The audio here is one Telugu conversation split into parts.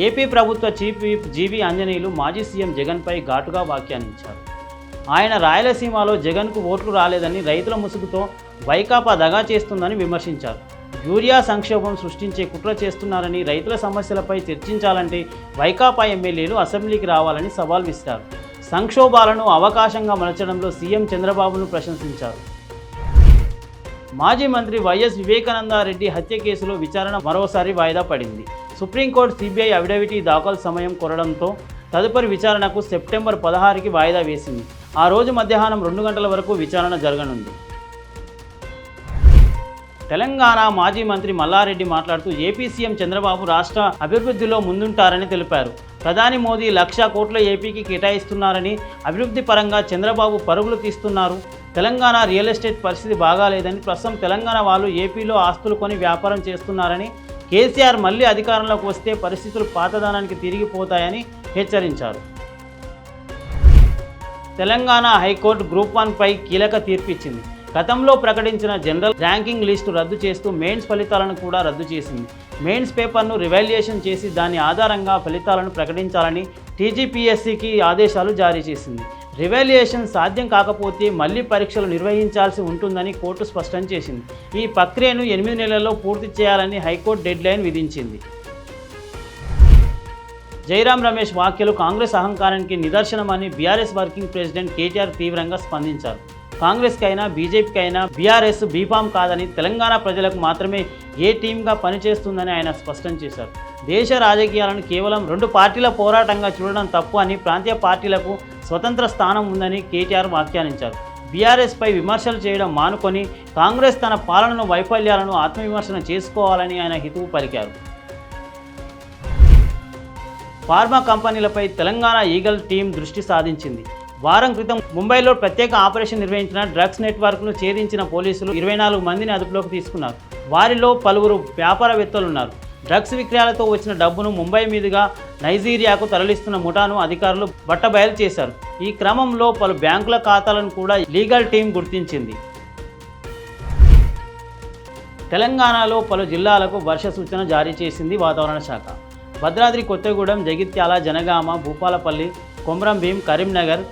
ఏపీ ప్రభుత్వ చీఫ్ విప్ జీవి ఆంజనేయులు మాజీ సీఎం జగన్పై ఘాటుగా వ్యాఖ్యానించారు. ఆయన రాయలసీమలో జగన్కు ఓట్లు రాలేదని, రైతుల ముసుగుతో వైకాపా దగా చేస్తుందని విమర్శించారు. యూరియా సంక్షోభం సృష్టించే కుట్ర చేస్తున్నారని, రైతుల సమస్యలపై చర్చించాలంటే వైకాపా ఎమ్మెల్యేలు అసెంబ్లీకి రావాలని సవాల్ విసిరారు. సంక్షోభాలను అవకాశంగా మలచడంలో సీఎం చంద్రబాబును ప్రశంసించారు. మాజీ మంత్రి వైఎస్ వివేకానందరెడ్డి హత్య కేసులో విచారణ మరోసారి వాయిదా పడింది. సుప్రీంకోర్టు సిబిఐ అఫిడవిట్ దాఖలు సమయం కోరడంతో తదుపరి విచారణకు సెప్టెంబర్ 16కి వాయిదా వేసింది. ఆ రోజు మధ్యాహ్నం 2 గంటల వరకు విచారణ జరగనుంది. తెలంగాణ మాజీ మంత్రి మల్లారెడ్డి మాట్లాడుతూ ఏపీ సీఎం చంద్రబాబు రాష్ట్ర అభివృద్ధిలో ముందుంటారని తెలిపారు. ప్రధాని మోదీ 1,00,000 కోట్లు ఏపీకి కేటాయిస్తున్నారని, అభివృద్ధి పరంగా చంద్రబాబు పరుగులు తీస్తున్నారు. తెలంగాణ రియల్ ఎస్టేట్ పరిస్థితి బాగాలేదని, ప్రస్తుతం తెలంగాణ వాళ్ళు ఏపీలో ఆస్తులు కొని వ్యాపారం చేస్తున్నారని, కేసీఆర్ మళ్లీ అధికారంలోకి వస్తే పరిస్థితులు పాతదానానికి తిరిగిపోతాయని హెచ్చరించారు. తెలంగాణ హైకోర్టు గ్రూప్ 1పై కీలక తీర్పు ఇచ్చింది. గతంలో ప్రకటించిన జనరల్ ర్యాంకింగ్ లిస్టు రద్దు చేస్తూ మెయిన్స్ ఫలితాలను కూడా రద్దు చేసింది. మెయిన్స్ పేపర్ను రివాల్యుయేషన్ చేసి దాని ఆధారంగా ఫలితాలను ప్రకటించాలని టీజీపీఎస్సీకి ఆదేశాలు జారీ చేసింది. రివాల్యుయేషన్ సాధ్యం కాకపోతే మళ్లీ పరీక్షలు నిర్వహించాల్సి ఉంటుందని కోర్టు స్పష్టం చేసింది. ఈ ప్రక్రియను 8 నెలల్లో పూర్తి చేయాలని హైకోర్టు డెడ్లైన్ విధించింది. జైరాం రమేష్ వ్యాఖ్యలు కాంగ్రెస్ అహంకారానికి నిదర్శనమని బీఆర్ఎస్ వర్కింగ్ ప్రెసిడెంట్ కేటీఆర్ తీవ్రంగా స్పందించారు. కాంగ్రెస్కి అయినా బీజేపీకి అయినా బీఆర్ఎస్ బీఫామ్ కాదని, తెలంగాణ ప్రజలకు మాత్రమే ఏ టీమ్గా పనిచేస్తుందని ఆయన స్పష్టం చేశారు. దేశ రాజకీయాలను కేవలం 2 పార్టీల పోరాటంగా చూడడం తప్పు అని, ప్రాంతీయ పార్టీలకు స్వతంత్ర స్థానం ఉందని కేటీఆర్ వ్యాఖ్యానించారు. బీఆర్ఎస్పై విమర్శలు చేయడం మానుకొని కాంగ్రెస్ తన పాలనను వైఫల్యాలను ఆత్మవిమర్శన చేసుకోవాలని ఆయన హితవు పలికారు. ఫార్మా కంపెనీలపై తెలంగాణ ఈగల్ టీం దృష్టి సాధించింది. వారం క్రితం ముంబైలో ప్రత్యేక ఆపరేషన్ నిర్వహించిన డ్రగ్స్ నెట్వర్క్ను ఛేదించిన పోలీసులు 24 మందిని అదుపులోకి తీసుకున్నారు. వారిలో పలువురు వ్యాపారవేత్తలున్నారు. డ్రగ్స్ విక్రయాలతో వచ్చిన డబ్బును ముంబై మీదుగా నైజీరియాకు తరలిస్తున్న ముఠాను అధికారులు బట్టబయలు చేశారు. ఈ క్రమంలో పలు బ్యాంకుల ఖాతాలను కూడా లీగల్ టీం గుర్తించింది. తెలంగాణలో పలు జిల్లాలకు వర్ష సూచన జారీ చేసింది వాతావరణ శాఖ. భద్రాద్రి కొత్తగూడెం, జగిత్యాల, జనగామ, భూపాలపల్లి, కొమ్రంభీం, కరీంనగర్,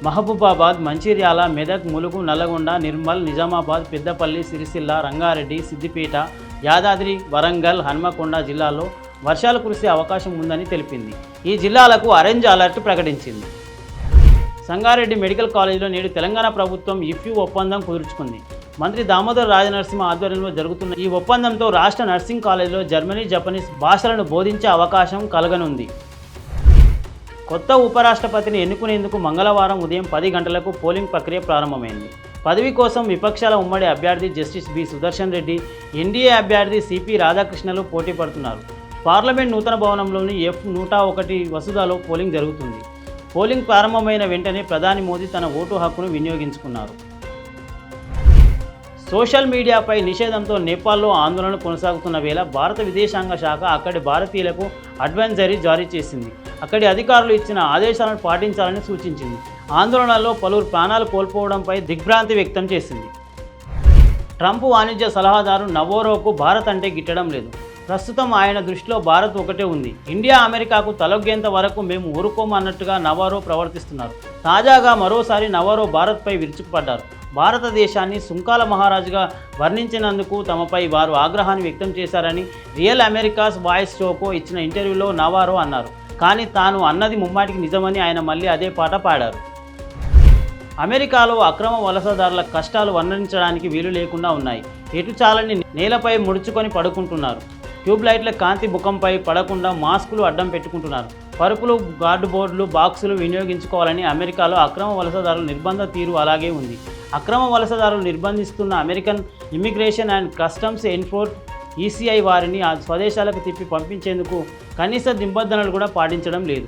మహబూబాబాద్, మంచిర్యాల, మెదక్, ములుగు, నల్లగొండ, నిర్మల్, నిజామాబాద్, పెద్దపల్లి, సిరిసిల్ల, రంగారెడ్డి, సిద్దిపేట, యాదాద్రి, వరంగల్, హన్మకొండ జిల్లాల్లో వర్షాలు కురిసే అవకాశం ఉందని తెలిపింది. ఈ జిల్లాలకు ఆరెంజ్ అలర్ట్ ప్రకటించింది. సంగారెడ్డి మెడికల్ కాలేజీలో నేడు తెలంగాణ ప్రభుత్వం ఇఫ్యూ ఒప్పందం కుదుర్చుకుంది. మంత్రి దామోదర్ రాజనరసింహ ఆధ్వర్యంలో జరుగుతున్న ఈ ఒప్పందంతో రాష్ట్ర నర్సింగ్ కాలేజీలో జర్మనీ, జపనీస్ భాషలను బోధించే అవకాశం కలగనుంది. కొత్త ఉపరాష్ట్రపతిని ఎన్నుకునేందుకు మంగళవారం ఉదయం 10 గంటలకు పోలింగ్ ప్రక్రియ ప్రారంభమైంది. పదవి కోసం విపక్షాల ఉమ్మడి అభ్యర్థి justice B Sudarshan Reddy, NDA అభ్యర్థి సిపి రాధాకృష్ణలు పోటీ పడుతున్నారు. పార్లమెంట్ నూతన భవనంలోని F101 వసుధలో పోలింగ్ జరుగుతుంది. పోలింగ్ ప్రారంభమైన వెంటనే ప్రధాని మోదీ తన ఓటు హక్కును వినియోగించుకున్నారు. సోషల్ మీడియాపై నిషేధంతో నేపాల్లో ఆందోళనలు కొనసాగుతున్న వేళ భారత విదేశాంగ శాఖ అక్కడి భారతీయులకు అడ్వైజరీ జారీ చేసింది. అక్కడి అధికారులు ఇచ్చిన ఆదేశాలను పాటించాలని సూచించింది. ఆందోళనలో పలువురు ప్రాణాలు కోల్పోవడంపై దిగ్భ్రాంతి వ్యక్తం చేసింది. ట్రంప్ వాణిజ్య సలహాదారు నవోరోకు భారత్ అంటే గిట్టడం లేదు. ప్రస్తుతం ఆయన దృష్టిలో భారత్ ఒకటే ఉంది. ఇండియా అమెరికాకు తలొగ్గేంత వరకు మేము ఊరుకోమన్నట్టుగా నవారో ప్రవర్తిస్తున్నారు. తాజాగా మరోసారి నవారో భారత్పై విరుచుకుపడ్డారు. భారతదేశాన్ని సుంకాల మహారాజుగా వర్ణించినందుకు తమపై వారు ఆగ్రహాన్ని వ్యక్తం చేశారని రియల్ అమెరికాస్ వాయిస్ షోకు ఇచ్చిన ఇంటర్వ్యూలో నవారో అన్నారు. కానీ తాను అన్నది ముమ్మాటికి నిజమని ఆయన మళ్ళీ అదే పాట పాడారు. అమెరికాలో అక్రమ వలసదారుల కష్టాలు వర్ణించడానికి వీలు లేకుండా ఉన్నాయి. ఎటు చాలని నేలపై ముడుచుకొని పడుకుంటున్నారు. ట్యూబ్లైట్ల కాంతి ముఖంపై పడకుండా మాస్కులు అడ్డం పెట్టుకుంటున్నారు. పరుపులు, గార్డు బోర్డులు, బాక్సులు వినియోగించుకోవాలని అమెరికాలో అక్రమ వలసదారుల నిర్బంధ తీరు అలాగే ఉంది. అక్రమ వలసదారులు నిర్బంధిస్తున్న American immigration and customs enforcement ECI వారిని ఆ స్వదేశాలకు తిప్పి పంపించేందుకు కనీస నిబంధనలు కూడా పాటించడం లేదు.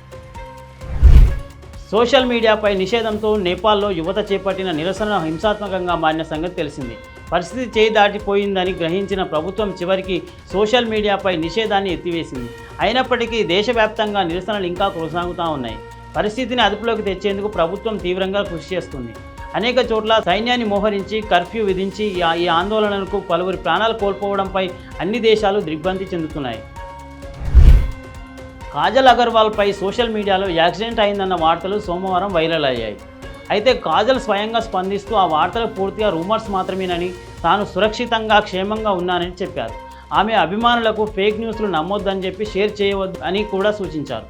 సోషల్ మీడియాపై నిషేధంతో నేపాల్లో యువత చేపట్టిన నిరసన హింసాత్మకంగా మారిన సంగతి తెలిసింది. పరిస్థితి చేయి దాటిపోయిందని గ్రహించిన ప్రభుత్వం చివరికి సోషల్ మీడియాపై నిషేధాన్ని ఎత్తివేసింది. అయినప్పటికీ దేశవ్యాప్తంగా నిరసనలు ఇంకా కొనసాగుతూ ఉన్నాయి. పరిస్థితిని అదుపులోకి తెచ్చేందుకు ప్రభుత్వం తీవ్రంగా కృషి చేస్తుంది. అనేక చోట్ల సైన్యాన్ని మోహరించి కర్ఫ్యూ విధించి ఈ ఆందోళనలకు పలువురి ప్రాణాలు కోల్పోవడంపై అన్ని దేశాలు దిగ్భ్రాంతి చెందుతున్నాయి. కాజల్ అగర్వాల్పై సోషల్ మీడియాలో యాక్సిడెంట్ అయిందన్న వార్తలు సోమవారం వైరల్ అయ్యాయి. అయితే కాజల్ స్వయంగా స్పందిస్తూ ఆ వార్తలు పూర్తిగా రూమర్స్ మాత్రమేనని, తాను సురక్షితంగా క్షేమంగా ఉన్నానని చెప్పారు. ఆమె అభిమానులకు ఫేక్ న్యూస్లు నమ్మొద్దని చెప్పి షేర్ చేయవద్దు అని కూడా సూచించారు.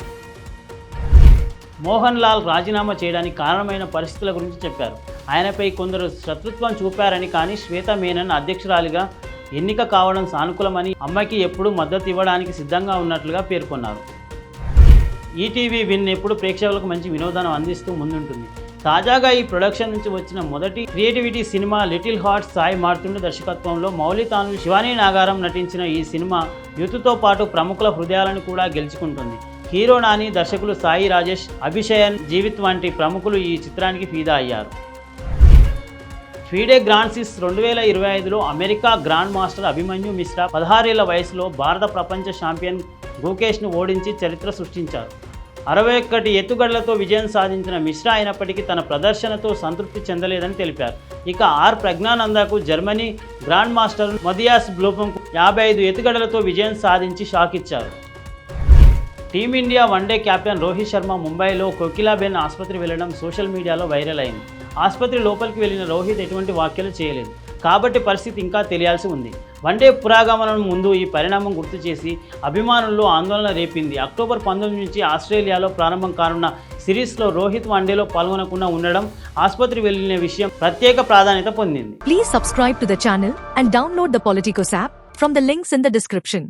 మోహన్ లాల్ రాజీనామా చేయడానికి కారణమైన పరిస్థితుల గురించి చెప్పారు. ఆయనపై కొందరు శత్రుత్వం చూపారని, కానీ శ్వేతా మేనన్ అధ్యక్షురాలిగా ఎన్నిక కావడం సానుకూలమని, అమ్మకి ఎప్పుడూ మద్దతు ఇవ్వడానికి సిద్ధంగా ఉన్నట్లుగా పేర్కొన్నారు. ఈటీవీ విన్ ఎప్పుడు ప్రేక్షకులకు మంచి వినోదాన్ని అందిస్తూ ముందుంటుంది. తాజాగా ఈ ప్రొడక్షన్ నుంచి వచ్చిన మొదటి creativity cinema Little Hearts Sai Marthand దర్శకత్వంలో మౌలి తాను శివానీ నాగారం నటించిన ఈ సినిమా యూత్తో పాటు ప్రముఖుల హృదయాలను కూడా గెలుచుకుంటుంది. హీరో నాని, దర్శకులు సాయి రాజేష్, అభిషయన్, జీవిత్ వంటి ప్రముఖులు ఈ చిత్రానికి ఫిదా అయ్యారు. ఫీడే గ్రాండ్ సిక్స్ 2025లో America grand master Abhimanyu Mishra 16 ఏళ్ల వయసులో భారత ప్రపంచ ఛాంపియన్ గుకేష్ను ఓడించి చరిత్ర సృష్టించారు. 61 ఎత్తుగడలతో విజయం సాధించిన మిశ్రా అయినప్పటికీ తన ప్రదర్శనతో సంతృప్తి చెందలేదని తెలిపారు. ఇక ప్రజ్ఞానందకు జర్మనీ గ్రాండ్ మాస్టర్ మథియాస్ బ్లూపంకు 55 ఎత్తుగడలతో విజయం సాధించి షాక్ ఇచ్చారు. Team India one day captain Rohit Sharma ముంబైలో కోకిలాబెన్ ఆసుపత్రి వెళ్లడం సోషల్ మీడియాలో వైరల్ అయింది. ఆసుపత్రి లోపలికి వెళ్లిన రోహిత్ ఎటువంటి వ్యాఖ్యలు చేయలేదు. కాబట్టి పరిస్థితి ఇంకా తెలియాల్సి ఉంది. వన్డే పురాగమనం ముందు ఈ పరిణామం గుర్తు చేసి అభిమానుల్లో ఆందోళన రేపింది. అక్టోబర్ 19 నుంచి ఆస్ట్రేలియాలో ప్రారంభం కానున్న సిరీస్లో రోహిత్ వన్డేలో పాల్గొనకుండా ఉండడం, ఆసుపత్రి వెళ్లిన విషయం ప్రత్యేక ప్రాధాన్యత పొందింది. Please subscribe to the channel and download the Politicos app from the links in the description.